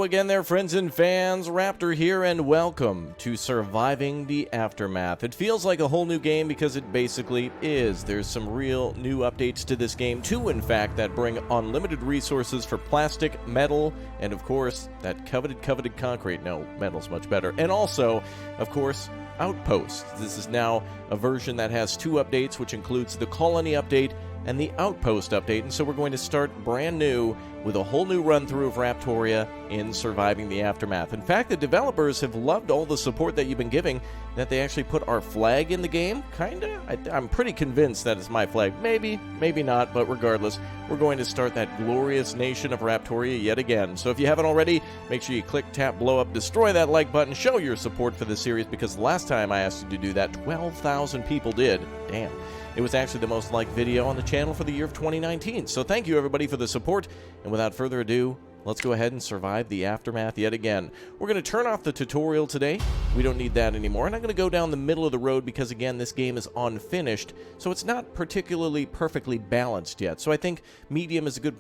again there, friends and fans. Raptor here, and welcome to Surviving the Aftermath. It feels like a whole new game because it basically is. There's some real new updates to this game, too, in fact, that bring unlimited resources for plastic, metal, and, of course, that coveted concrete. No, metal's much better. And also, of course, outposts. This is now a version that has two updates, which includes the colony update and the outpost update, and so we're going to start brand new with a whole new run-through of Raptoria in Surviving the Aftermath. In fact, the developers have loved all the support that you've been giving, that they actually put our flag in the game, kinda. I'm pretty convinced that it's my flag. Maybe, maybe not, but regardless, we're going to start that glorious nation of Raptoria yet again. So if you haven't already, make sure you click, tap, blow up, destroy that like button, show your support for the series, because last time I asked you to do that, 12,000 people did. Damn. It was actually the most liked video on the channel for the year of 2019. So thank you, everybody, for the support. And without further ado, let's go ahead and survive the aftermath yet again. We're going to turn off the tutorial today. We don't need that anymore. And I'm going to go down the middle of the road because, again, this game is unfinished. So it's not particularly perfectly balanced yet. So I think medium is a good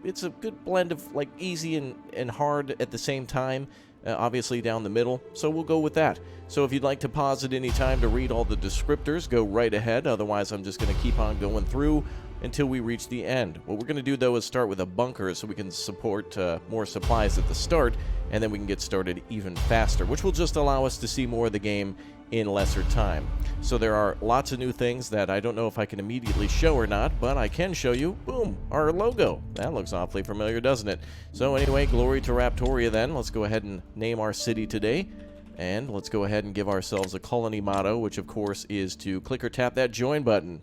it's a good blend of like easy and hard at the same time. Obviously down the middle, so we'll go with that. So if you'd like to pause at any time to read all the descriptors, go right ahead. Otherwise, I'm just going to keep on going through until we reach the end. What we're going to do, though, is start with a bunker so we can support more supplies at the start, and then we can get started even faster, which will just allow us to see more of the game in lesser time. So there are lots of new things that I don't know if I can immediately show or not, but I can show you, boom, our logo. That looks awfully familiar, doesn't it? So anyway, glory to Raptoria then. Let's go ahead and name our city today. And let's go ahead and give ourselves a colony motto, which of course is to click or tap that join button.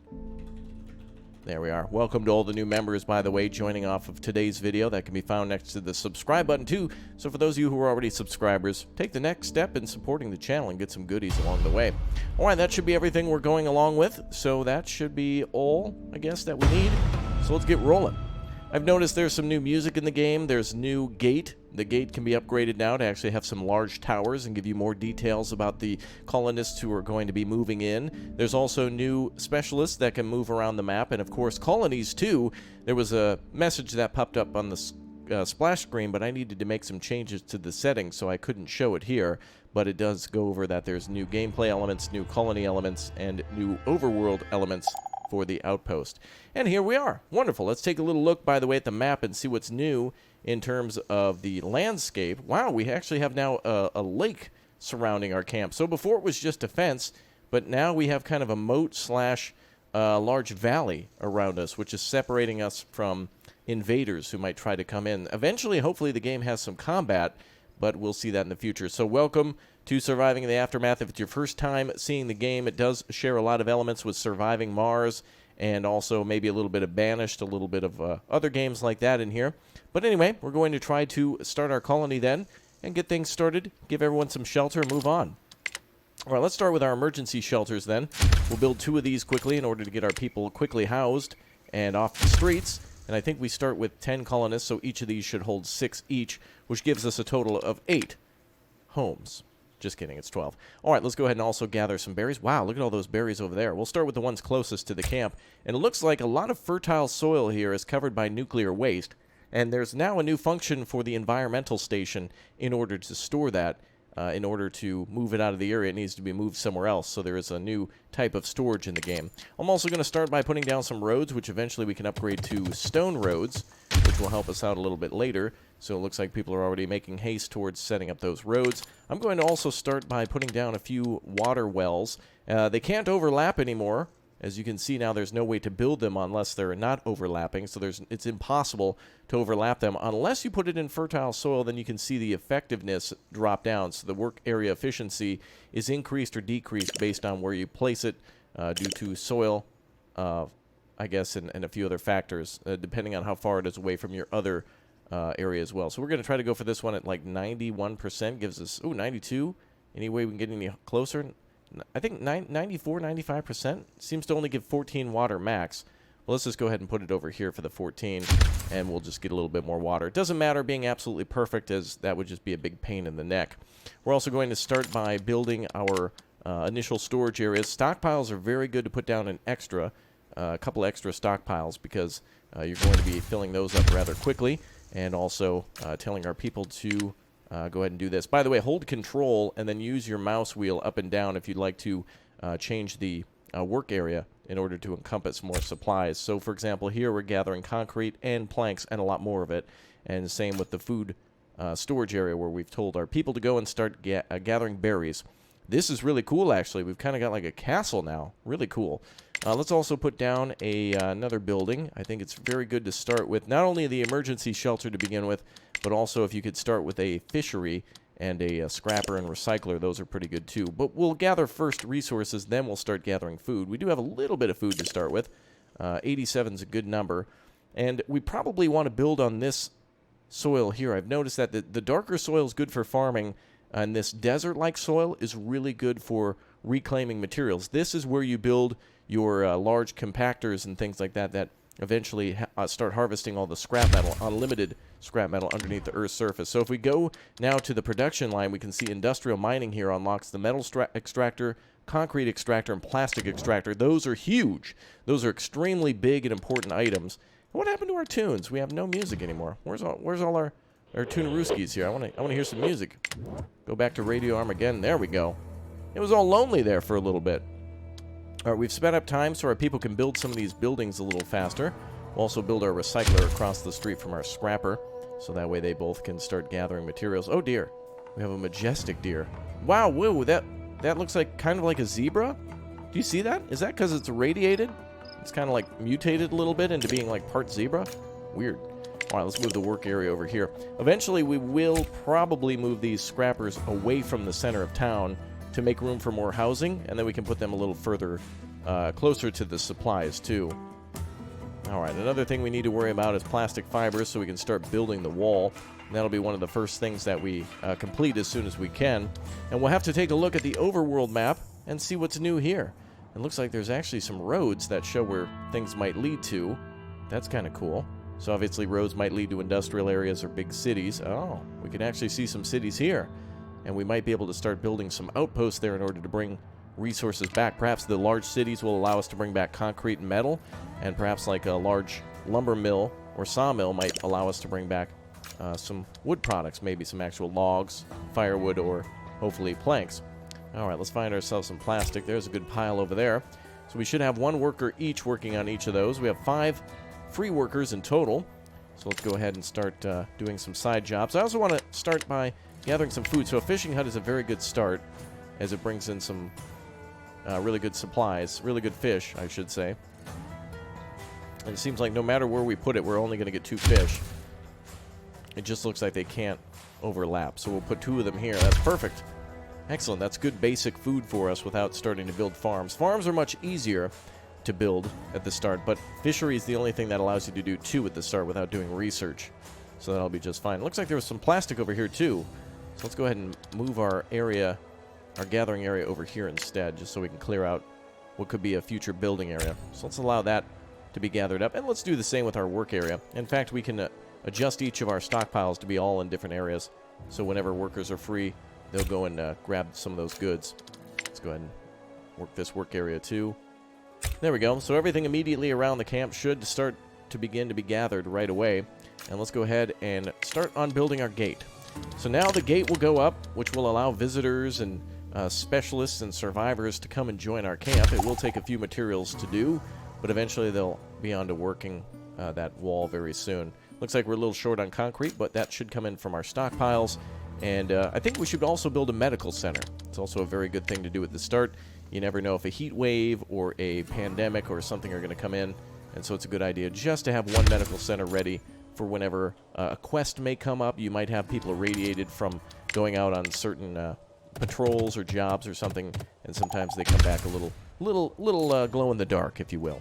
There we are. Welcome to all the new members, by the way, joining off of today's video. That can be found next to the subscribe button, too. So for those of you who are already subscribers, take the next step in supporting the channel and get some goodies along the way. All right, that should be everything we're going along with. So that should be all, I guess, that we need. So let's get rolling. I've noticed there's some new music in the game. There's new gate. The gate can be upgraded now to actually have some large towers and give you more details about the colonists who are going to be moving in. There's also new specialists that can move around the map, and of course colonies too. There was a message that popped up on the splash screen, but I needed to make some changes to the settings, so I couldn't show it here. But it does go over that there's new gameplay elements, new colony elements, and new overworld elements for the outpost. And here we are. Wonderful. Let's take a little look, by the way, at the map and see what's new in terms of the landscape. Wow, we actually have now a lake surrounding our camp. So before it was just a fence, but now we have kind of a moat slash large valley around us, which is separating us from invaders who might try to come in. Eventually, hopefully, the game has some combat, but we'll see that in the future. So welcome to Surviving the Aftermath. If it's your first time seeing the game, it does share a lot of elements with Surviving Mars, and also maybe a little bit of Banished, a little bit of other games like that in here. But anyway, we're going to try to start our colony then and get things started, give everyone some shelter, and move on. All right, let's start with our emergency shelters then. We'll build 2 of these quickly in order to get our people quickly housed and off the streets. And I think we start with 10 colonists, so each of these should hold 6 each, which gives us a total of 8 homes. Just kidding, it's 12. All right, let's go ahead and also gather some berries. Wow, look at all those berries over there. We'll start with the ones closest to the camp. And it looks like a lot of fertile soil here is covered by nuclear waste. And there's now a new function for the environmental station in order to store that. In order to move it out of the area, it needs to be moved somewhere else. So there is a new type of storage in the game. I'm also going to start by putting down some roads, which eventually we can upgrade to stone roads, which will help us out a little bit later. So it looks like people are already making haste towards setting up those roads. I'm going to also start by putting down a few water wells. They can't overlap anymore. As you can see now, there's no way to build them unless they're not overlapping. So it's impossible to overlap them. Unless you put it in fertile soil, then you can see the effectiveness drop down. So the work area efficiency is increased or decreased based on where you place it due to soil, I guess, and a few other factors, depending on how far it is away from your other area as well. So we're going to try to go for this one at like 91%. Gives us, 92. Any way we can get any closer? I think 94, 95% seems to only give 14 water max. Well, let's just go ahead and put it over here for the 14, and we'll just get a little bit more water. It doesn't matter being absolutely perfect, as that would just be a big pain in the neck. We're also going to start by building our initial storage areas. Stockpiles are very good to put down an extra, a couple extra stockpiles, because you're going to be filling those up rather quickly. and also telling our people to go ahead and do this. By the way, hold control and then use your mouse wheel up and down if you'd like to change the work area in order to encompass more supplies. So, for example, here we're gathering concrete and planks and a lot more of it. And same with the food storage area where we've told our people to go and start gathering berries. This is really cool, actually. We've kind of got like a castle now. Really cool. Let's also put down another building. I think it's very good to start with not only the emergency shelter to begin with, but also if you could start with a fishery and a scrapper and recycler. Those are pretty good too. But we'll gather first resources, then we'll start gathering food. We do have a little bit of food to start with. 87 is a good number. And we probably want to build on this soil here. I've noticed that the darker soil is good for farming, and this desert-like soil is really good for reclaiming materials. This is where you build your large compactors and things like that that eventually start harvesting all the scrap metal, unlimited scrap metal underneath the Earth's surface. So if we go now to the production line, we can see industrial mining here unlocks the metal extractor, concrete extractor, and plastic extractor. Those are huge. Those are extremely big and important items. What happened to our tunes? We have no music anymore. Where's all our Tunerooskies here? I want to hear some music. Go back to Radio Armageddon. There we go. It was all lonely there for a little bit. All right, we've sped up time so our people can build some of these buildings a little faster. We'll also build our recycler across the street from our scrapper, so that way they both can start gathering materials. Oh dear, we have a majestic deer. Wow, whoa, that looks like kind of like a zebra. Do you see that? Is that because it's irradiated? It's kind of like mutated a little bit into being like part zebra. Weird. All right, let's move the work area over here. Eventually, we will probably move these scrappers away from the center of town to make room for more housing, and then we can put them a little further closer to the supplies, too. All right, another thing we need to worry about is plastic fibers so we can start building the wall. And that'll be one of the first things that we complete as soon as we can. And we'll have to take a look at the overworld map and see what's new here. It looks like there's actually some roads that show where things might lead to. That's kind of cool. So obviously roads might lead to industrial areas or big cities. Oh, we can actually see some cities here. And we might be able to start building some outposts there in order to bring resources back. Perhaps the large cities will allow us to bring back concrete and metal. And perhaps like a large lumber mill or sawmill might allow us to bring back some wood products. Maybe some actual logs, firewood, or hopefully planks. All right, let's find ourselves some plastic. There's a good pile over there. So we should have one worker each working on each of those. We have 5 free workers in total. So let's go ahead and start doing some side jobs. I also want to start by gathering some food. So a fishing hut is a very good start as it brings in some really good supplies, really good fish, I should say. And it seems like no matter where we put it, we're only going to get 2 fish. It just looks like they can't overlap. So we'll put 2 of them here. That's perfect. Excellent. That's good basic food for us without starting to build farms. Farms are much easier to build at the start, but fishery is the only thing that allows you to do 2 at the start without doing research. So that'll be just fine. Looks like there was some plastic over here too. So let's go ahead and move our area, our gathering area over here instead, just so we can clear out what could be a future building area. So let's allow that to be gathered up, and let's do the same with our work area. In fact, we can adjust each of our stockpiles to be all in different areas, so whenever workers are free, they'll go and grab some of those goods. Let's go ahead and work this work area too. There we go. So everything immediately around the camp should start to begin to be gathered right away. And let's go ahead and start on building our gate. So now the gate will go up, which will allow visitors and specialists and survivors to come and join our camp. It will take a few materials to do, but eventually they'll be on to working that wall very soon. Looks like we're a little short on concrete, but that should come in from our stockpiles. And I think we should also build a medical center. It's also a very good thing to do at the start. You never know if a heat wave or a pandemic or something are going to come in, and so it's a good idea just to have one medical center ready for whenever a quest may come up. You might have people irradiated from going out on certain patrols or jobs or something, and sometimes they come back a little glow in the dark, if you will.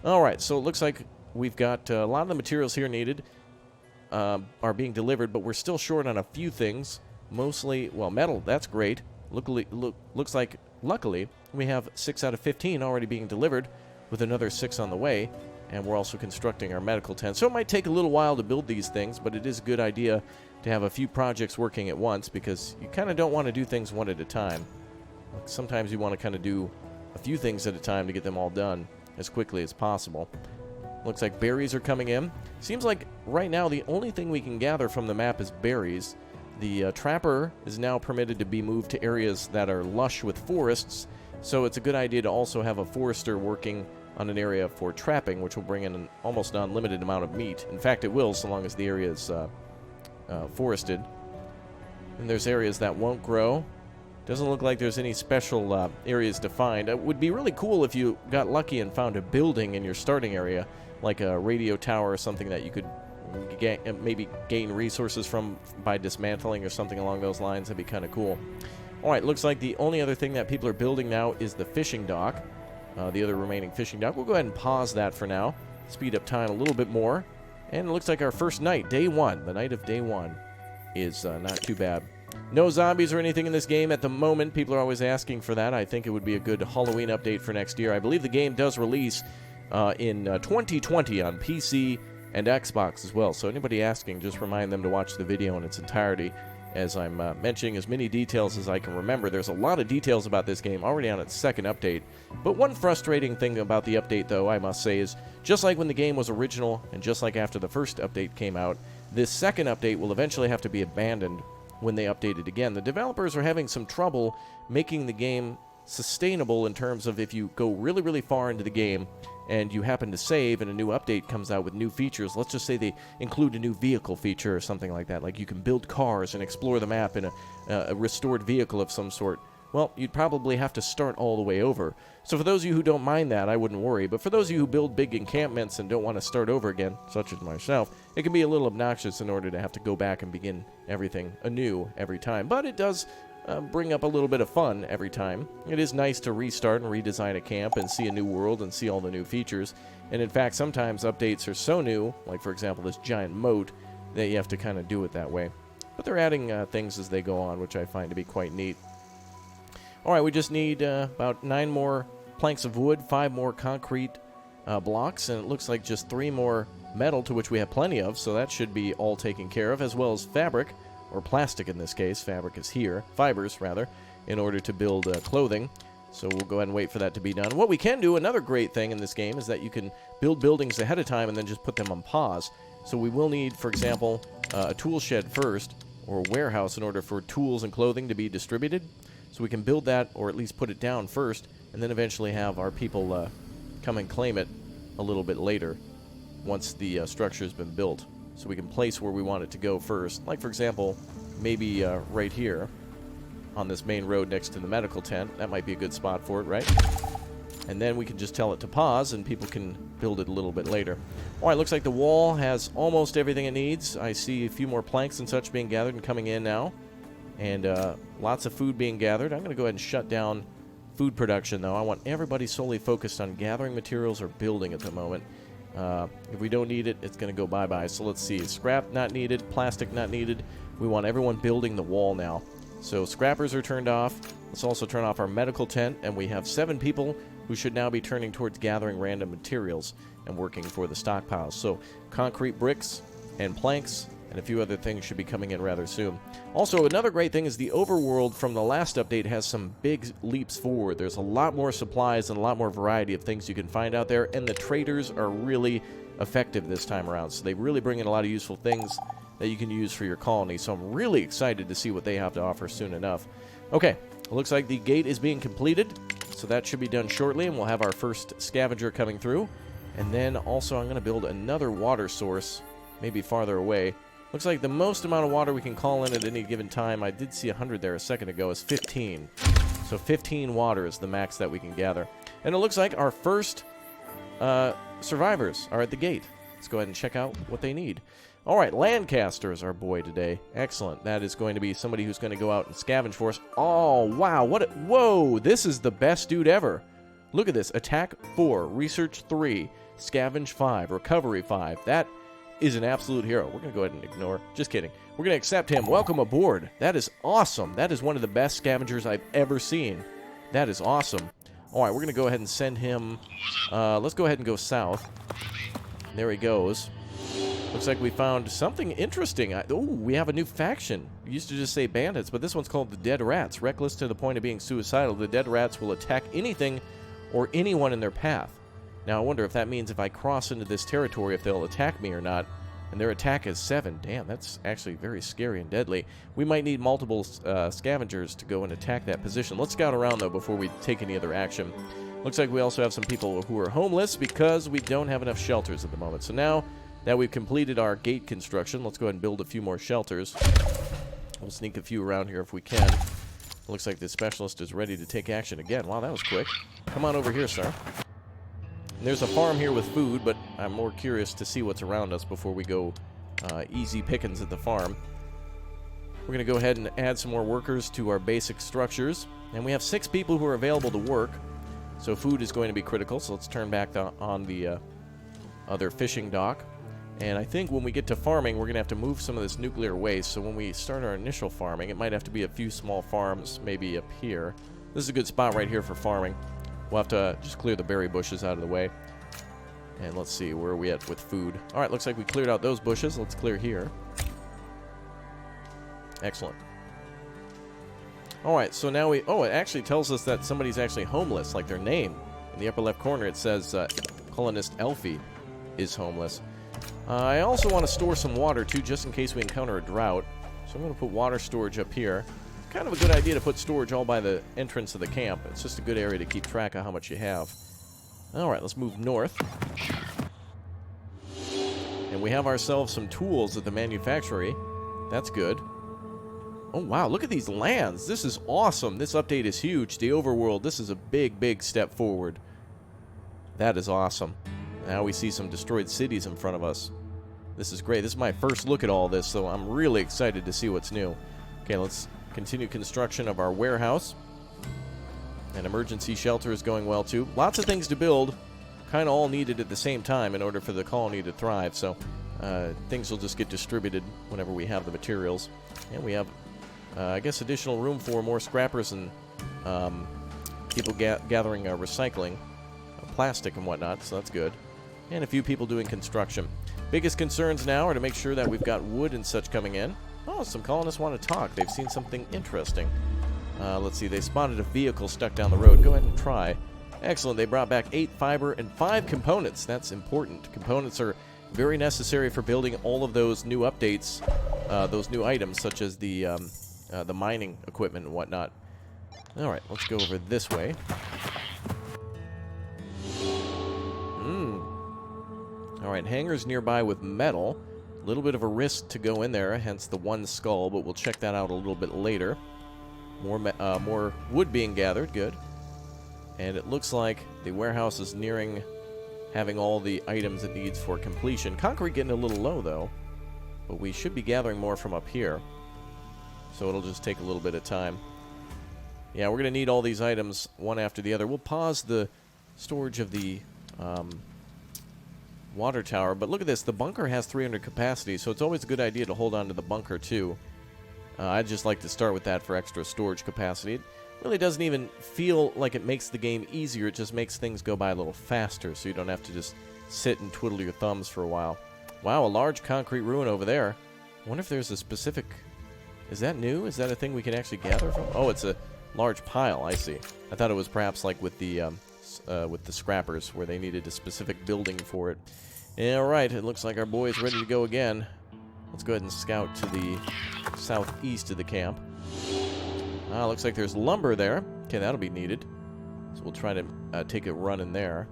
All right, so it looks like we've got a lot of the materials here needed are being delivered, but we're still short on a few things. Mostly, well, metal, that's great. Looks like, luckily, we have 6 out of 15 already being delivered, with another 6 on the way, and we're also constructing our medical tent. So it might take a little while to build these things, but it is a good idea to have a few projects working at once, because you kind of don't want to do things one at a time. Sometimes you want to kind of do a few things at a time to get them all done as quickly as possible. Looks like berries are coming in. Seems like right now the only thing we can gather from the map is berries. The trapper is now permitted to be moved to areas that are lush with forests, so it's a good idea to also have a forester working on an area for trapping, which will bring in an almost unlimited amount of meat. In fact, it will, so long as the area is forested. And there's areas that won't grow. Doesn't look like there's any special areas defined. It would be really cool if you got lucky and found a building in your starting area, like a radio tower or something that you could maybe gain resources from by dismantling or something along those lines. That'd be kind of cool. Alright, looks like the only other thing that people are building now is the fishing dock. The other remaining fishing dock. We'll go ahead and pause that for now. Speed up time a little bit more. And it looks like our first night, day 1, the night of day 1, is not too bad. No zombies or anything in this game at the moment. People are always asking for that. I think it would be a good Halloween update for next year. I believe the game does release in 2020 on PC and Xbox as well. So anybody asking, just remind them to watch the video in its entirety, as I'm mentioning as many details as I can remember. There's a lot of details about this game already on its second update. But one frustrating thing about the update, though, I must say, is just like when the game was original and just like after the first update came out, this second update will eventually have to be abandoned when they update it again. The developers are having some trouble making the game sustainable in terms of if you go really, really far into the game and you happen to save and a new update comes out with new features. Let's just say they include a new vehicle feature or something like that, like you can build cars and explore the map in a restored vehicle of some sort. Well, you'd probably have to start all the way over. So for those of you who don't mind that, I wouldn't worry. But for those of you who build big encampments and don't want to start over again, such as myself, it can be a little obnoxious in order to have to go back and begin everything anew every time. But it does bring up a little bit of fun every time. It is nice to restart and redesign a camp and see a new world and see all the new features. And in fact, sometimes updates are so new, like for example this giant moat, that you have to kind of do it that way. But they're adding things as they go on, which I find to be quite neat. Alright, we just need about 9 more planks of wood, 5 more concrete blocks, and it looks like just 3 more metal, to which we have plenty of, so that should be all taken care of, as well as fabric, or plastic in this case. Fabric is here, fibers rather, in order to build clothing. So we'll go ahead and wait for that to be done. What we can do, another great thing in this game, is that you can build buildings ahead of time and then just put them on pause. So we will need, for example, a tool shed first, or a warehouse in order for tools and clothing to be distributed. So we can build that, or at least put it down first, and then eventually have our people come and claim it a little bit later, once the structure has been built. So we can place where we want it to go first. Like, for example, maybe right here, on this main road next to the medical tent. That might be a good spot for it, right? And then we can just tell it to pause, and people can build it a little bit later. Alright, looks like the wall has almost everything it needs. I see a few more planks and such being gathered and coming in now. And lots of food being gathered. I'm going to go ahead and shut down food production, though. I want everybody solely focused on gathering materials or building at the moment. If we don't need it, it's going to go bye-bye. So let's see. Scrap not needed. Plastic not needed. We want everyone building the wall now. So scrappers are turned off. Let's also turn off our medical tent. And we have 7 people who should now be turning towards gathering random materials and working for the stockpiles. So concrete bricks and planks and a few other things should be coming in rather soon. Also, another great thing is the overworld from the last update has some big leaps forward. There's a lot more supplies and a lot more variety of things you can find out there, and the traders are really effective this time around. So they really bring in a lot of useful things that you can use for your colony. So I'm really excited to see what they have to offer soon enough. Okay, it looks like the gate is being completed, so that should be done shortly, and we'll have our first scavenger coming through. And then also I'm going to build another water source, maybe farther away. Looks like the most amount of water we can call in at any given time, I did see 100 there a second ago, is 15. So 15 water is the max that we can gather. And it looks like our first survivors are at the gate. Let's go ahead and check out what they need. Alright, Lancaster is our boy today. Excellent. That is going to be somebody who's going to go out and scavenge for us. Oh, wow. Whoa, this is the best dude ever. Look at this. Attack 4, Research 3, Scavenge 5, Recovery 5. That is an absolute hero. We're going to go ahead and ignore. Just kidding. We're going to accept him. Welcome aboard. That is awesome. That is one of the best scavengers I've ever seen. That is awesome. Alright, we're going to go ahead and send him... let's go ahead and go south. There he goes. Looks like we found something interesting. Oh, we have a new faction. We used to just say bandits, but this one's called the Dead Rats. Reckless to the point of being suicidal, the Dead Rats will attack anything or anyone in their path. Now, I wonder if that means if I cross into this territory, if they'll attack me or not. And their attack is 7. Damn, that's actually very scary and deadly. We might need multiple scavengers to go and attack that position. Let's scout around, though, before we take any other action. Looks like we also have some people who are homeless because we don't have enough shelters at the moment. So now that we've completed our gate construction, let's go ahead and build a few more shelters. We'll sneak a few around here if we can. Looks like the specialist is ready to take action again. Wow, that was quick. Come on over here, sir. And there's a farm here with food, but I'm more curious to see what's around us before we go easy pickings at the farm. We're going to go ahead and add some more workers to our basic structures. And we have 6 people who are available to work. So food is going to be critical, so let's turn back on the other fishing dock. And I think when we get to farming, we're going to have to move some of this nuclear waste. So when we start our initial farming, it might have to be a few small farms, maybe up here. This is a good spot right here for farming. We'll have to just clear the berry bushes out of the way. And let's see, where are we at with food? All right, looks like we cleared out those bushes. Let's clear here. Excellent. All right, so now we... Oh, it actually tells us that somebody's actually homeless, like their name. In the upper left corner, it says colonist Elfie is homeless. I also want to store some water, too, just in case we encounter a drought. So I'm going to put water storage up here. Kind of a good idea to put storage all by the entrance of the camp. It's just a good area to keep track of how much you have. All right, let's move north. And we have ourselves some tools at the manufactory. That's good. Oh, wow, look at these lands. This is awesome. This update is huge. The overworld, this is a big, big step forward. That is awesome. Now we see some destroyed cities in front of us. This is great. This is my first look at all this, so I'm really excited to see what's new. Okay, let's continue construction of our warehouse. An emergency shelter is going well, too. Lots of things to build. Kind of all needed at the same time in order for the colony to thrive, so things will just get distributed whenever we have the materials. And we have... I guess additional room for more scrappers and people gathering recycling, plastic and whatnot, so that's good. And a few people doing construction. Biggest concerns now are to make sure that we've got wood and such coming in. Oh, some colonists want to talk. They've seen something interesting. Let's see, they spotted a vehicle stuck down the road. Go ahead and try. Excellent, they brought back 8 fiber and 5 components. That's important. Components are very necessary for building all of those new updates, those new items, such as the mining equipment and whatnot. Alright, let's go over this way. Alright, hangars nearby with metal. A little bit of a risk to go in there, hence the 1 skull, but we'll check that out a little bit later. More wood being gathered, good. And it looks like the warehouse is nearing having all the items it needs for completion. Concrete getting a little low, though. But we should be gathering more from up here. So it'll just take a little bit of time. Yeah, we're going to need all these items one after the other. We'll pause the storage of the water tower. But look at this. The bunker has 300 capacity, so it's always a good idea to hold on to the bunker, too. I'd just like to start with that for extra storage capacity. It really doesn't even feel like it makes the game easier. It just makes things go by a little faster, so you don't have to just sit and twiddle your thumbs for a while. Wow, a large concrete ruin over there. I wonder if there's a specific... Is that new? Is that a thing we can actually gather from? Oh, it's a large pile. I see. I thought it was perhaps like with the scrappers, where they needed a specific building for it. All right, it looks like our boy is ready to go again. Let's go ahead and scout to the southeast of the camp. Looks like there's lumber there. Okay, that'll be needed. So we'll try to take a run in there.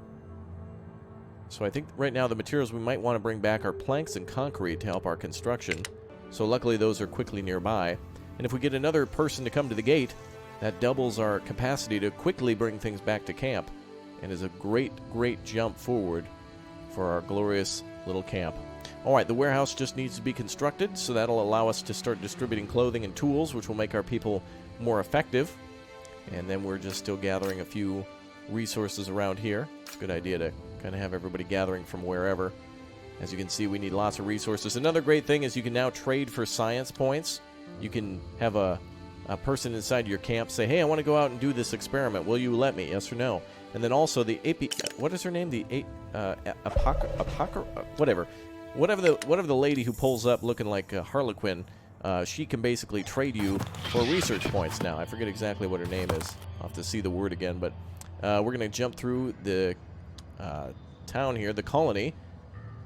So I think right now the materials we might want to bring back are planks and concrete to help our construction. So luckily those are quickly nearby. And if we get another person to come to the gate, that doubles our capacity to quickly bring things back to camp. And is a great, great jump forward for our glorious little camp. Alright, the warehouse just needs to be constructed, so that'll allow us to start distributing clothing and tools, which will make our people more effective. And then we're just still gathering a few resources around here. It's a good idea to kind of have everybody gathering from wherever. As you can see, we need lots of resources. Another great thing is you can now trade for science points. You can have a person inside your camp say, hey, I want to go out and do this experiment. Will you let me? Yes or no? And then also the what is her name? The whatever the lady who pulls up looking like Harlequin, she can basically trade you for research points now. I forget exactly what her name is. I'll have to see the word again, but we're going to jump through the town here, the colony.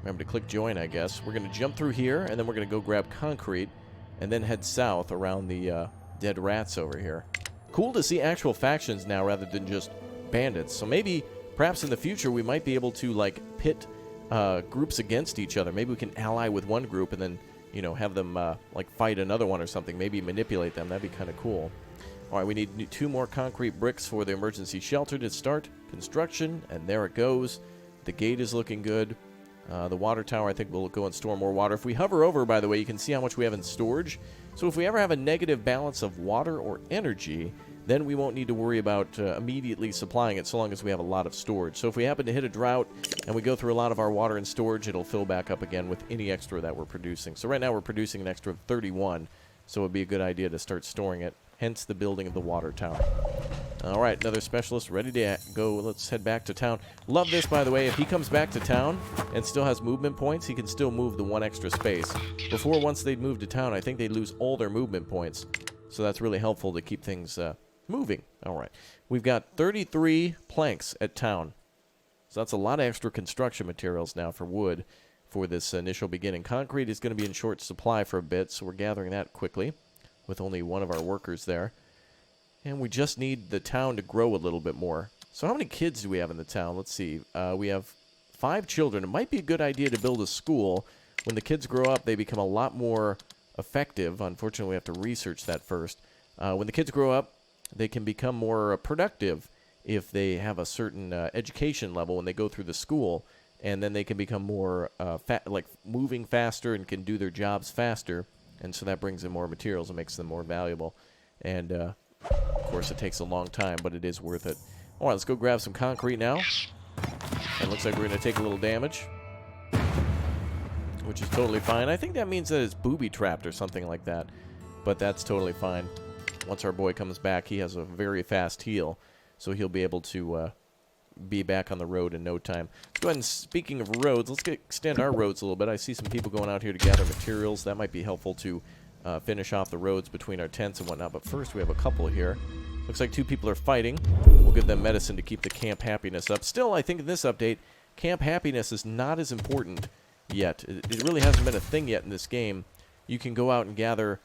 Remember to click join, I guess. We're going to jump through here, and then we're going to go grab concrete, and then head south around the dead rats over here. Cool to see actual factions now rather than just bandits. So maybe, perhaps in the future, we might be able to, like, pit groups against each other. Maybe we can ally with one group and then, you know, have them, like, fight another one or something. Maybe manipulate them. That'd be kind of cool. All right, we need 2 more concrete bricks for the emergency shelter to start construction, and there it goes. The gate is looking good. The water tower, I think we'll go and store more water. If we hover over, by the way, you can see how much we have in storage. So if we ever have a negative balance of water or energy, then we won't need to worry about immediately supplying it so long as we have a lot of storage. So if we happen to hit a drought and we go through a lot of our water and storage, it'll fill back up again with any extra that we're producing. So right now we're producing an extra of 31, so it would be a good idea to start storing it, hence the building of the water tower. All right, another specialist ready to go. Let's head back to town. Love this, by the way. If he comes back to town and still has movement points, he can still move the 1 extra space. Before, once they'd moved to town, I think they'd lose all their movement points. So that's really helpful to keep things moving. All right. We've got 33 planks at town. So that's a lot of extra construction materials now for wood for this initial beginning. Concrete is going to be in short supply for a bit, so we're gathering that quickly with only 1 of our workers there. And we just need the town to grow a little bit more. So how many kids do we have in the town? Let's see. We have 5 children. It might be a good idea to build a school. When the kids grow up, they become a lot more effective. Unfortunately, we have to research that first. When the kids grow up, they can become more productive if they have a certain education level when they go through the school. And then they can become more, like, moving faster and can do their jobs faster. And so that brings in more materials and makes them more valuable. And, of course, it takes a long time, but it is worth it. All right, let's go grab some concrete now. It looks like we're going to take a little damage, which is totally fine. I think that means that it's booby-trapped or something like that, but that's totally fine. Once our boy comes back, he has a very fast heal, so he'll be able to be back on the road in no time. Let's go ahead and, speaking of roads, let's extend our roads a little bit. I see some people going out here to gather materials. That might be helpful to finish off the roads between our tents and whatnot. But first, we have a couple here. Looks like 2 people are fighting. We'll give them medicine to keep the camp happiness up. Still, I think in this update, camp happiness is not as important yet. It really hasn't been a thing yet in this game. You can go out and gather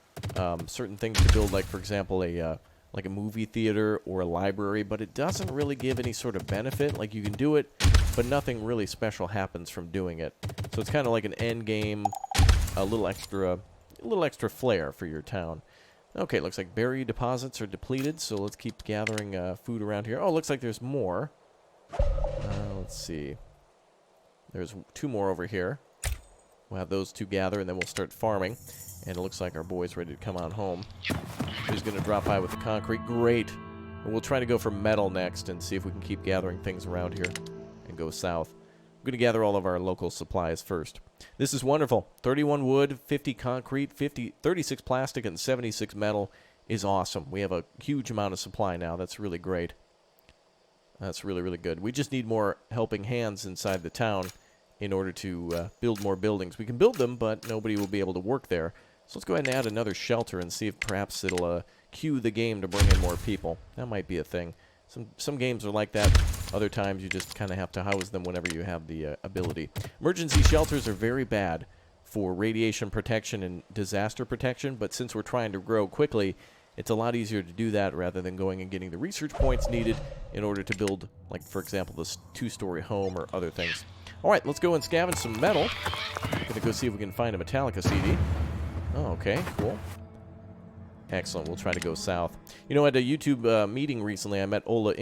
certain things to build, like, for example, like a movie theater or a library, but it doesn't really give any sort of benefit. Like, you can do it, but nothing really special happens from doing it. So it's kind of like an end game, a little extra flair for your town. Okay, looks like berry deposits are depleted, so let's keep gathering food around here. Oh, looks like there's more. Let's see. There's 2 more over here. We'll have those 2 gather, and then we'll start farming. And it looks like our boy's ready to come on home. He's going to drop by with the concrete. Great. And we'll try to go for metal next and see if we can keep gathering things around here and go south. I'm going to gather all of our local supplies first. This is wonderful. 31 wood, 50 concrete, 36 plastic, and 76 metal is awesome. We have a huge amount of supply now. That's really great. That's really, really good. We just need more helping hands inside the town in order to build more buildings. We can build them, but nobody will be able to work there. So let's go ahead and add another shelter and see if perhaps it'll cue the game to bring in more people. That might be a thing. Some games are like that. Other times you just kind of have to house them whenever you have the ability. Emergency shelters are very bad for radiation protection and disaster protection, but since we're trying to grow quickly, it's a lot easier to do that rather than going and getting the research points needed in order to build, like, for example, this 2-story home or other things. All right, let's go and scavenge some metal. I'm going to go see if we can find a Metallica CD. Oh, okay, cool. Excellent. We'll try to go south. You know, at a YouTube meeting recently, I met Ola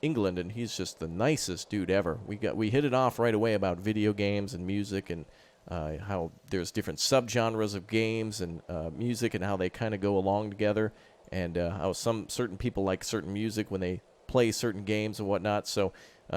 England, and he's just the nicest dude ever. We hit it off right away about video games and music, and how there's different subgenres of games and music, and how they kind of go along together, and how certain people like certain music when they play certain games and whatnot. So,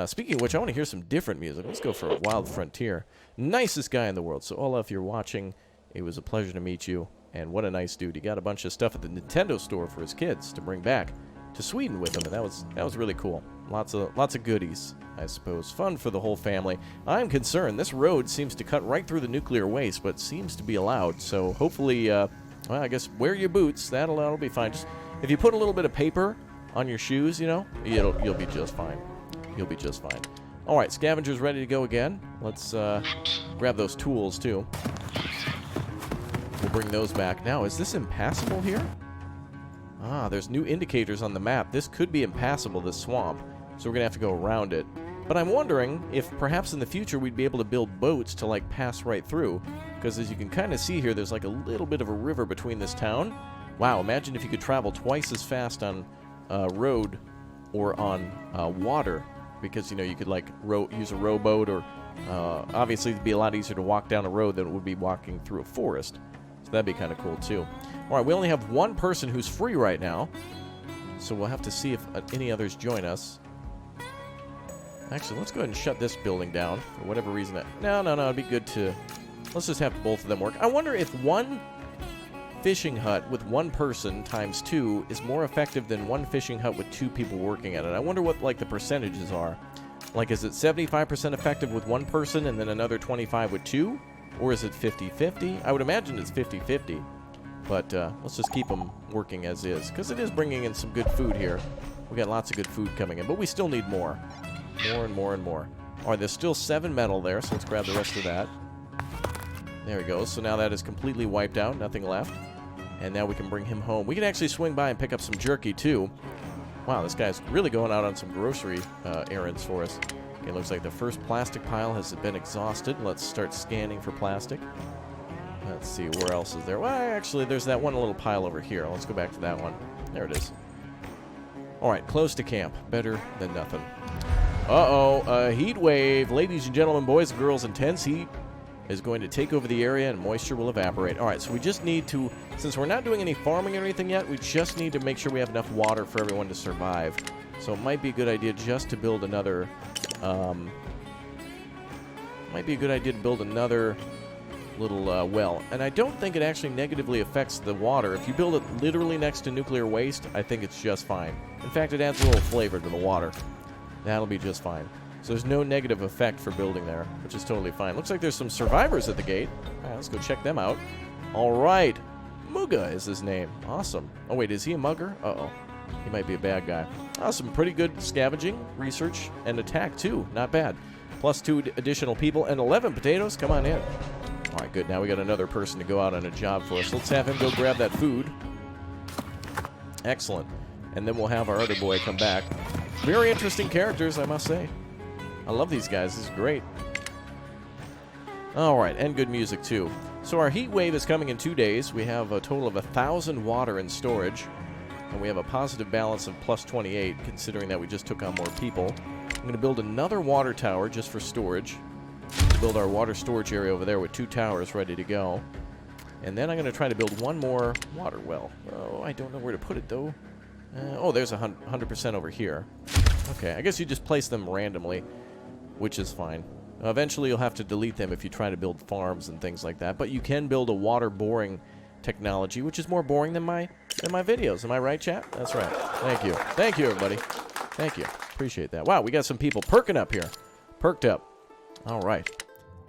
speaking of which, I want to hear some different music. Let's go for a Wild Frontier. Nicest guy in the world. So, Ola, if you're watching, it was a pleasure to meet you. And what a nice dude. He got a bunch of stuff at the Nintendo store for his kids to bring back to Sweden with him, and that was really cool. Lots of goodies, I suppose. Fun for the whole family. I'm concerned. This road seems to cut right through the nuclear waste, but seems to be allowed. So hopefully, well, I guess wear your boots. That'll be fine. Just if you put a little bit of paper on your shoes, you know, you'll be just fine. You'll be just fine. All right, scavengers ready to go again. Let's grab those tools, too. We'll bring those back. Now, is this impassable here? Ah, there's new indicators on the map. This could be impassable, this swamp. So we're going to have to go around it. But I'm wondering if perhaps in the future we'd be able to build boats to, like, pass right through. Because as you can kind of see here, there's, like, a little bit of a river between this town. Wow, imagine if you could travel twice as fast on road or on water. Because, you know, you could, like, use a rowboat or... obviously, it'd be a lot easier to walk down a road than it would be walking through a forest. So that'd be kind of cool, too. All right, we only have one person who's free right now. So we'll have to see if any others join us. Actually, let's go ahead and shut this building down for whatever reason. No, it'd be good to... Let's just have both of them work. I wonder if one fishing hut with one person times 2 is more effective than one fishing hut with 2 people working at it. I wonder what, like, the percentages are. Like, is it 75% effective with one person and then another 25 with 2? Or is it 50-50? I would imagine it's 50-50. But let's just keep them working as is. Because it is bringing in some good food here. We got lots of good food coming in. But we still need more. More and more and more. Alright, there's still 7 metal there. So let's grab the rest of that. There we go. So now that is completely wiped out. Nothing left. And now we can bring him home. We can actually swing by and pick up some jerky, too. Wow, this guy's really going out on some grocery errands for us. Okay, looks like the first plastic pile has been exhausted. Let's start scanning for plastic. Let's see, where else is there? Well, actually, there's that one little pile over here. Let's go back to that one. There it is. All right, close to camp. Better than nothing. Uh-oh, a heat wave. Ladies and gentlemen, boys and girls, intense heat is going to take over the area and moisture will evaporate. All right, so we just need to, since we're not doing any farming or anything yet, we just need to make sure we have enough water for everyone to survive. So it might be a good idea just to build another, little well. And I don't think it actually negatively affects the water. If you build it literally next to nuclear waste, I think it's just fine. In fact, it adds a little flavor to the water. That'll be just fine. So there's no negative effect for building there, which is totally fine. Looks like there's some survivors at the gate. All right, let's go check them out. All right. Muga is his name. Awesome. Oh, wait, is he a mugger? Uh-oh. He might be a bad guy. Some pretty good scavenging, research, and attack, too. Not bad. Plus 2 additional people and 11 potatoes. Come on in. All right, good. Now we got another person to go out on a job for us. Let's have him go grab that food. Excellent. And then we'll have our other boy come back. Very interesting characters, I must say. I love these guys. This is great. All right, and good music, too. So our heat wave is coming in 2 days. We have a total of 1,000 water in storage. And we have a positive balance of plus 28, considering that we just took on more people. I'm going to build another water tower just for storage. Build our water storage area over there with 2 towers ready to go. And then I'm going to try to build one more water well. Oh, I don't know where to put it, though. Oh, there's 100% over here. Okay, I guess you just place them randomly, which is fine. Eventually, you'll have to delete them if you try to build farms and things like that. But you can build a water boring technology, which is more boring than my videos. Am I right, chat? That's right. Thank you. Thank you, everybody. Thank you. Appreciate that. Wow, we got some people perking up here. Perked up. All right.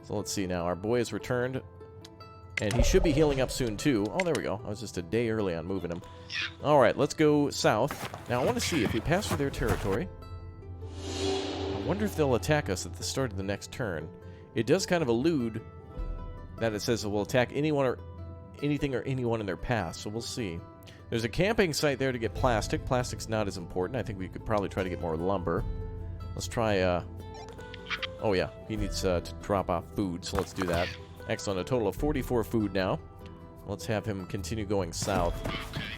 So let's see now. Our boy has returned. And he should be healing up soon, too. Oh, there we go. I was just a day early on moving him. All right, let's go south. Now, I want to see if we pass through their territory. I wonder if they'll attack us at the start of the next turn. It does kind of allude that it says it will attack anyone or anything or anyone in their path, so we'll see. There's a camping site there to get plastic. Plastic's not as important. I think we could probably try to get more lumber. Let's try, oh yeah, he needs to drop off food, so let's do that. Excellent, a total of 44 food now. Let's have him continue going south.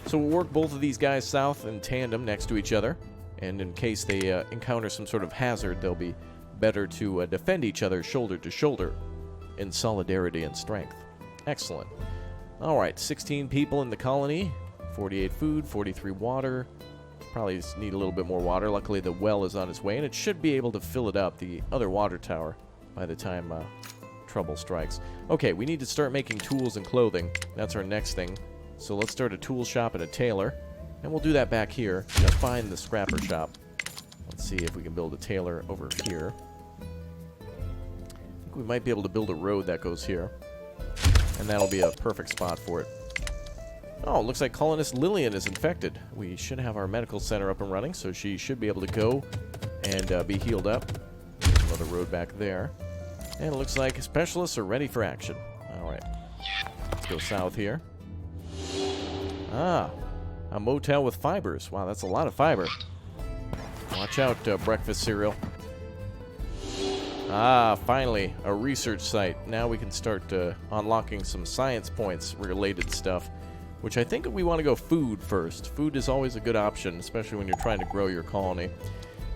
So we'll work both of these guys south in tandem next to each other. And in case they encounter some sort of hazard, they'll be better to defend each other shoulder to shoulder in solidarity and strength. Excellent. All right, 16 people in the colony, 48 food, 43 water. Probably just need a little bit more water. Luckily, the well is on its way, and it should be able to fill it up, the other water tower, by the time trouble strikes. Okay, we need to start making tools and clothing. That's our next thing. So let's start a tool shop and a tailor, and we'll do that back here. I'm gonna find the scrapper shop. Let's see if we can build a tailor over here. I think we might be able to build a road that goes here. And that'll be a perfect spot for it. Oh, looks like colonist Lillian is infected. We should have our medical center up and running, so she should be able to go and be healed up. Let's another road back there. And it looks like specialists are ready for action. Alright. Let's go south here. Ah, a motel with fibers. Wow, that's a lot of fiber. Watch out, breakfast cereal. Ah, finally, a research site. Now we can start unlocking some science points related stuff, which I think we want to go food first. Food is always a good option, especially when you're trying to grow your colony.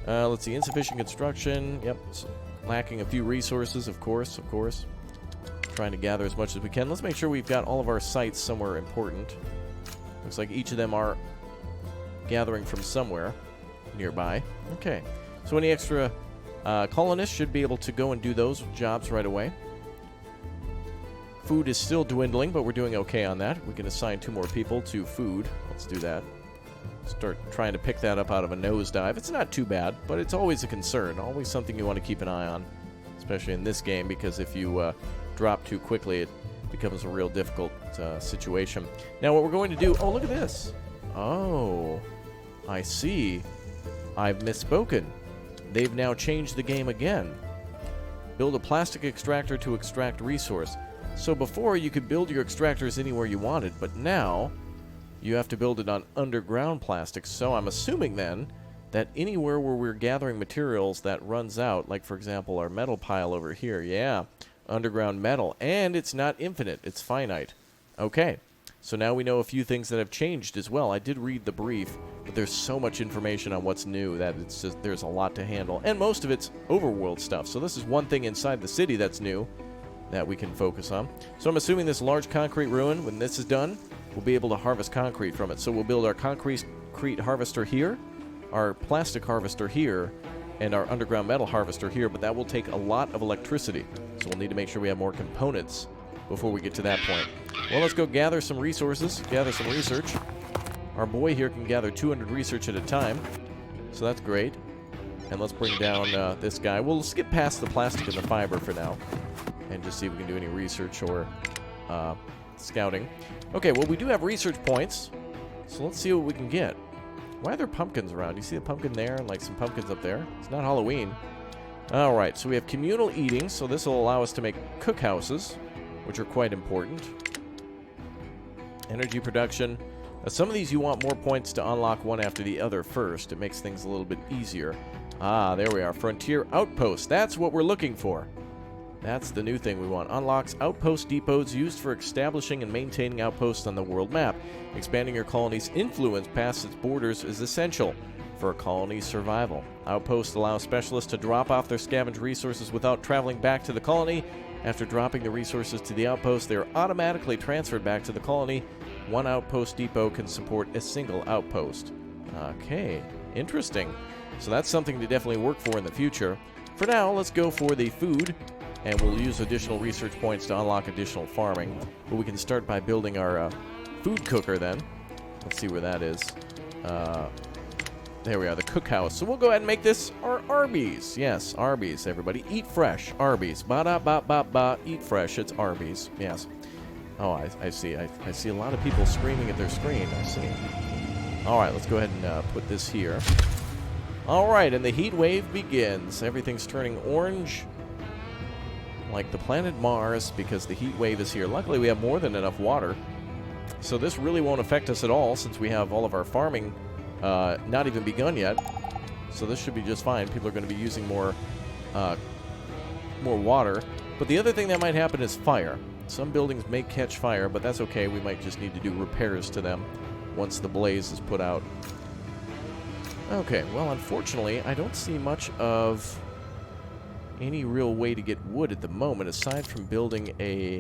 Let's see, insufficient construction. Yep, lacking a few resources, of course. Trying to gather as much as we can. Let's make sure we've got all of our sites somewhere important. Looks like each of them are gathering from somewhere nearby. Okay, so any extra colonists should be able to go and do those jobs right away. Food is still dwindling, but we're doing okay on that. We can assign 2 more people to food. Let's do that. Start trying to pick that up out of a nosedive. It's not too bad, but it's always a concern. Always something you want to keep an eye on, especially in this game, because if you drop too quickly, it becomes a real difficult situation. Now, what we're going to do... Oh, look at this. Oh, I see. I've misspoken. They've now changed the game again. Build a plastic extractor to extract resource. So before, you could build your extractors anywhere you wanted, but now you have to build it on underground plastic. So I'm assuming then that anywhere where we're gathering materials that runs out, like for example our metal pile over here, yeah, underground metal, and it's not infinite, it's finite. Okay, so now we know a few things that have changed as well. I did read the brief, but there's so much information on what's new that it's just, there's a lot to handle, and most of it's overworld stuff. So this is one thing inside the city that's new that we can focus on. So I'm assuming this large concrete ruin, when this is done, we'll be able to harvest concrete from it. So we'll build our concrete harvester here, our plastic harvester here, and our underground metal harvester here, but that will take a lot of electricity. So we'll need to make sure we have more components before we get to that point. Well, let's go gather some resources, gather some research. Our boy here can gather 200 research at a time, so that's great. And let's bring down this guy. We'll skip past the plastic and the fiber for now, and just see if we can do any research or scouting. Okay, well, we do have research points, so let's see what we can get. Why are there pumpkins around? You see the pumpkin there and like some pumpkins up there? It's not Halloween. Alright, so we have communal eating, so this will allow us to make cookhouses, which are quite important. Energy production. Some of these you want more points to unlock one after the other first. It makes things a little bit easier. Ah, there we are. Frontier Outpost. That's what we're looking for. That's the new thing we want. Unlocks outpost depots used for establishing and maintaining outposts on the world map. Expanding your colony's influence past its borders is essential for a colony's survival. Outposts allow specialists to drop off their scavenged resources without traveling back to the colony. After dropping the resources to the outpost, they are automatically transferred back to the colony. One outpost depot can support a single outpost. Okay, interesting. So that's something to definitely work for in the future. For now, let's go for the food, and we'll use additional research points to unlock additional farming. But we can start by building our food cooker then. Let's see where that is. There we are, the cookhouse. So we'll go ahead and make this our Arby's. Yes, Arby's, everybody. Eat fresh, Arby's. Ba-da-ba-ba-ba, eat fresh, it's Arby's. Yes. Oh, I see. I see a lot of people screaming at their screen. I see. All right, let's go ahead and put this here. All right, and the heat wave begins. Everything's turning orange, like the planet Mars, because the heat wave is here. Luckily, we have more than enough water, so this really won't affect us at all since we have all of our farming not even begun yet. So this should be just fine. People are going to be using more water. But the other thing that might happen is fire. Some buildings may catch fire, but that's okay. We might just need to do repairs to them once the blaze is put out. Okay, well, unfortunately, I don't see much of any real way to get wood at the moment, aside from building a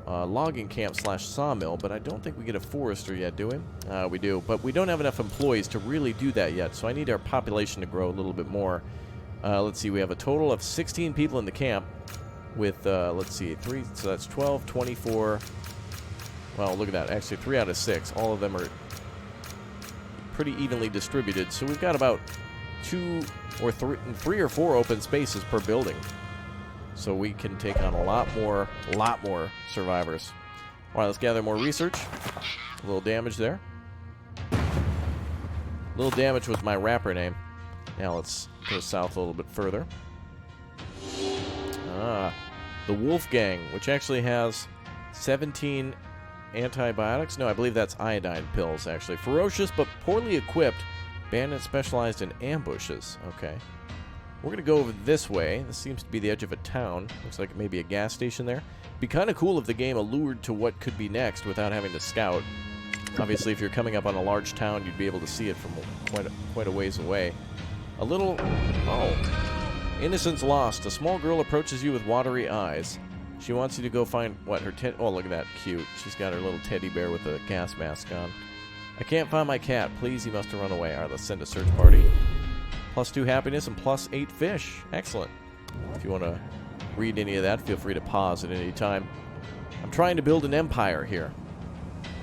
logging camp / sawmill, but I don't think we get a forester yet, do we? We do, but we don't have enough employees to really do that yet, so I need our population to grow a little bit more. Let's see, we have a total of 16 people in the camp with, let's see, 3, so that's 12, 24, well, look at that, actually 3 out of 6. All of them are pretty evenly distributed, so we've got about 3 or 4 open spaces per building. So we can take on a lot more survivors. All right, let's gather more research. A little damage there. Little damage was my rapper name. Now let's go south a little bit further. Ah, the Wolf Gang, which actually has 17 antibiotics. No, I believe that's iodine pills, actually. Ferocious but poorly equipped. Bandits specialized in ambushes. Okay. We're going to go over this way. This seems to be the edge of a town. Looks like maybe a gas station there. Be kind of cool if the game allured to what could be next without having to scout. Obviously, if you're coming up on a large town, you'd be able to see it from quite a ways away. A little... Oh. Innocence lost. A small girl approaches you with watery eyes. She wants you to go find, what, her oh, look at that. Cute. She's got her little teddy bear with a gas mask on. I can't find my cat. Please, he must have run away. All right, let's send a search party. +2 happiness and +8 fish. Excellent. If you want to read any of that, feel free to pause at any time. I'm trying to build an empire here.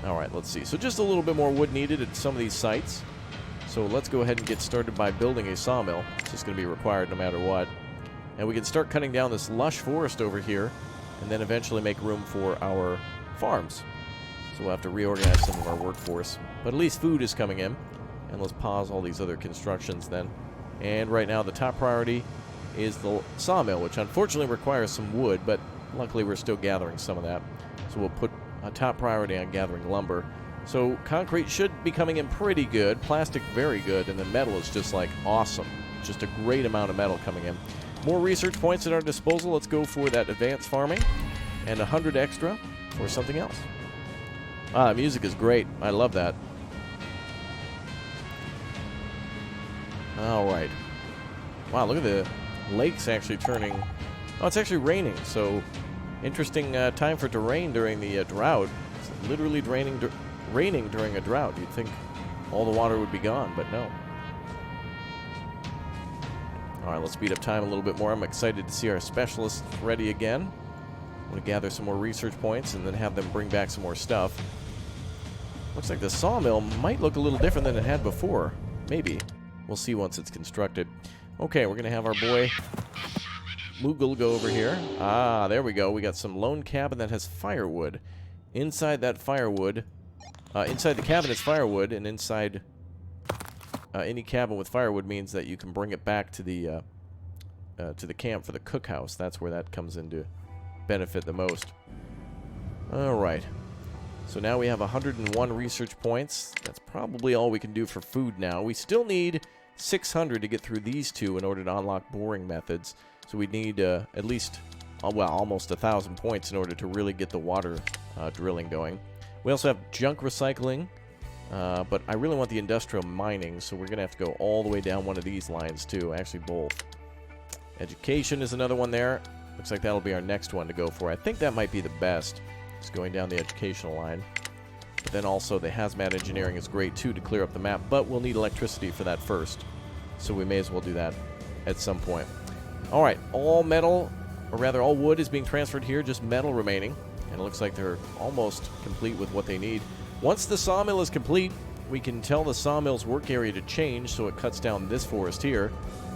All right, let's see. So just a little bit more wood needed at some of these sites. So let's go ahead and get started by building a sawmill. It's just going to be required no matter what. And we can start cutting down this lush forest over here and then eventually make room for our farms. So we'll have to reorganize some of our workforce. But at least food is coming in. And let's pause all these other constructions then. And right now the top priority is the sawmill, which unfortunately requires some wood, but luckily we're still gathering some of that. So we'll put a top priority on gathering lumber. So concrete should be coming in pretty good, plastic very good, and then metal is just like awesome. Just a great amount of metal coming in. More research points at our disposal. Let's go for that advanced farming and 100 extra for something else. Ah, music is great. I love that. All right. Wow, look at the lakes actually turning. Oh, it's actually raining. So interesting time for it to rain during the drought. It's literally raining during a drought. You'd think all the water would be gone, but no. All right, let's speed up time a little bit more. I'm excited to see our specialists ready again. I'm going to gather some more research points and then have them bring back some more stuff. Looks like the sawmill might look a little different than it had before. Maybe. We'll see once it's constructed. Okay, we're going to have our boy Moogle go over here. Ah, there we go. We got some lone cabin that has firewood. Inside that firewood, inside the cabin is firewood, and inside any cabin with firewood means that you can bring it back to the camp for the cookhouse. That's where that comes into benefit the most. All right. So now we have 101 research points. That's probably all we can do for food now. We still need 600 to get through these two in order to unlock boring methods. So we need at least, well, almost 1,000 points in order to really get the water drilling going. We also have junk recycling, but I really want the industrial mining, so we're going to have to go all the way down one of these lines too. Actually, both. Education is another one there. Looks like that'll be our next one to go for. I think that might be the best. Just going down the educational line. But then also the hazmat engineering is great too to clear up the map, but we'll need electricity for that first. So we may as well do that at some point. Alright, all metal, or rather all wood is being transferred here, just metal remaining. And it looks like they're almost complete with what they need. Once the sawmill is complete, we can tell the sawmill's work area to change so it cuts down this forest here.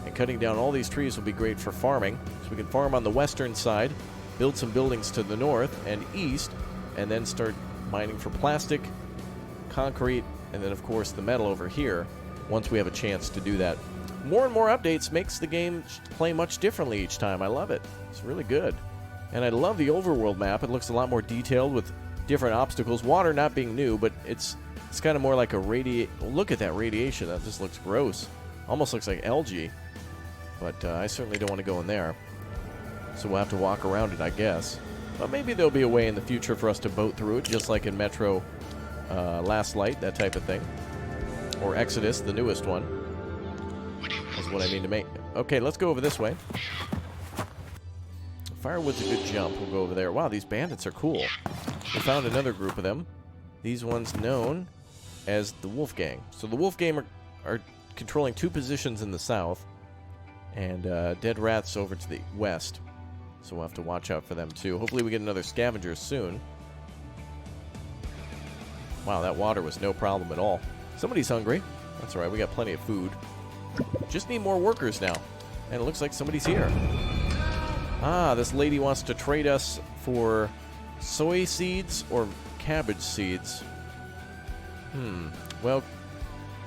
And cutting down all these trees will be great for farming. So we can farm on the western side, build some buildings to the north and east, and then start mining for plastic, concrete, and then of course the metal over here once we have a chance to do that. More and more updates makes the game play much differently each time. I love it. It's really good. And I love the overworld map. It looks a lot more detailed with different obstacles. Water not being new, but it's kind of more like a look at that radiation. That just looks gross. Almost looks like algae. But I certainly don't want to go in there. So we'll have to walk around it, I guess. But maybe there'll be a way in the future for us to boat through it, just like in Metro Last Light, that type of thing. Or Exodus, the newest one. Is what I mean to make. Okay, let's go over this way. Firewood's a good jump. We'll go over there. Wow, these bandits are cool. We found another group of them. These ones known as the Wolf Gang. So the Wolf Gang are controlling 2 positions in the south. And dead rats over to the west. So we'll have to watch out for them too. Hopefully we get another scavenger soon. Wow, that water was no problem at all. Somebody's hungry. That's alright, we got plenty of food. Just need more workers now. And it looks like somebody's here. Ah, this lady wants to trade us for soy seeds or cabbage seeds. Well,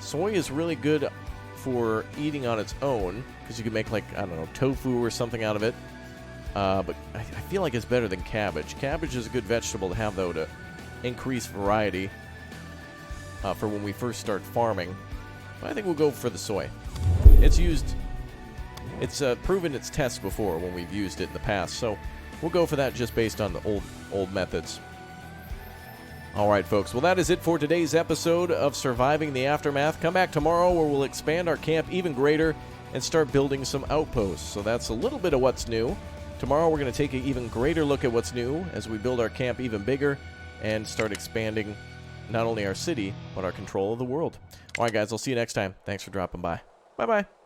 soy is really good for eating on its own, because you can make, like, I don't know, tofu or something out of it. But I feel like it's better than cabbage. Cabbage is a good vegetable to have, though, to increase variety for when we first start farming. But I think we'll go for the soy. It's proven its test before when we've used it in the past, so we'll go for that just based on the old methods. Alright, folks, well, that is it for today's episode of Surviving the Aftermath. Come back tomorrow where we'll expand our camp even greater and start building some outposts. So that's a little bit of what's new. Tomorrow we're going to take an even greater look at what's new as we build our camp even bigger and start expanding not only our city, but our control of the world. Alright, guys, I'll see you next time. Thanks for dropping by. Bye-bye.